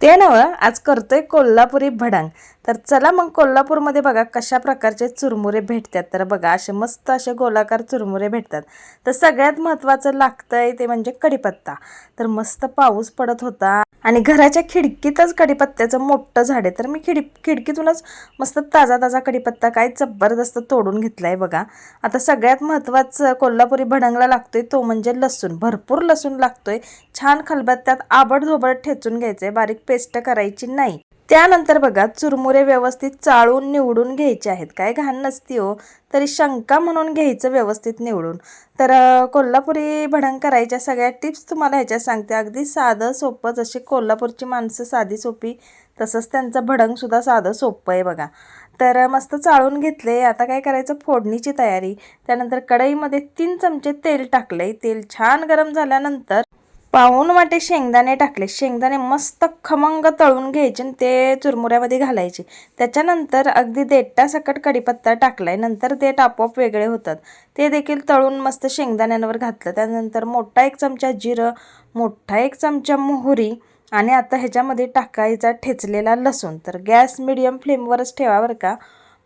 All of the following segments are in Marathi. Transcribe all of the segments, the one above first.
ते नव्ह आज करतोय कोल्हापुरी भडंग। तर चला मग कोल्हापूरमध्ये बघा कशा प्रकारचे चुरमुरे भेटतात। तर बघा असे मस्त असे गोलाकार चुरमुरे भेटतात। तर सगळ्यात महत्त्वाचं लागतंय ते म्हणजे कढीपत्ता। तर मस्त पाऊस पडत होता आणि घराच्या खिडकीतच कढीपत्त्याचं मोठं झाड आहे। तर मी खिडकीतूनच मस्त ताजा ताजा कढीपत्ता काय जबरदस्त तोडून घेतलाय बघा। आता सगळ्यात महत्त्वाचं कोल्हापुरी भडंगला लागतोय तो म्हणजे लसूण। भरपूर लसूण लागतोय। छान खलबत्त्यात आबडधोबड ठेचून घ्यायचे, बारीक पेस्ट करायची नाही। त्यानंतर बघा चुरमुरे व्यवस्थित चाळून निवडून घ्यायचे आहेत। काय घाण नसती हो, तरी शंका म्हणून घ्यायचं व्यवस्थित निवडून। तर कोल्हापुरी भडंग करायच्या सगळ्या टिप्स तुम्हाला ह्याच्यात सांगते। अगदी साधं सोपं, जशी कोल्हापूरची माणसं साधी सोपी तसंच त्यांचं भडंग सुद्धा साधं सोपं आहे बघा। तर मस्त चाळून घेतले। आता काय करायचं, फोडणीची तयारी। त्यानंतर कढईमध्ये 3 चमचे तेल टाकले। तेल छान गरम झाल्यानंतर पाऊण वाटे शेंगदाणे टाकले। शेंगदाणे मस्त खमंग तळून घ्यायचे आणि ते चुरमुऱ्यामध्ये घालायचे। त्याच्यानंतर अगदी देठासकट कढीपत्ता टाकलाय। नंतर देठ आपोआप वेगळे होतात, ते देखील तळून मस्त शेंगदाण्यांवर घातलं। त्यानंतर मोठा 1 चमचा जिरं, मोठा 1 चमचा मोहरी आणि आता ह्याच्यामध्ये टाकायचा ठेचलेला लसूण। तर गॅस मीडियम फ्लेमवरच ठेवा बरं का।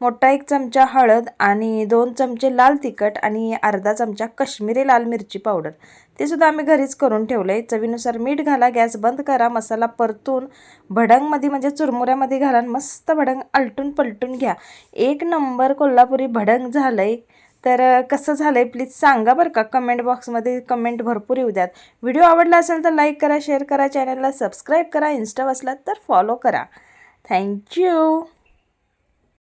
मोठा 1 चमचा हळद आणि 2 चमचे लाल तिखट आणि अर्धा चमचा कश्मीरी लाल मिरची पावडर, ते सुद्धा आम्ही घरीच करून ठेवलंय। चवीनुसार मीठ घाला, गॅस बंद करा, मसाला परतून भडंगमध्ये म्हणजे चुरमुऱ्यामध्ये घाला, मस्त भडंग आलटून पलटून घ्या। 1 नंबर कोल्हापुरी भडंग झालंय। तर कसं झालंय प्लीज सांगा बरं का, कमेंट बॉक्समध्ये कमेंट भरपूर येऊ द्यात। व्हिडिओ आवडला असेल तर लाईक करा, शेअर करा, चॅनलला सबस्क्राईब करा, इन्स्टा असला तर फॉलो करा। थँक्यू।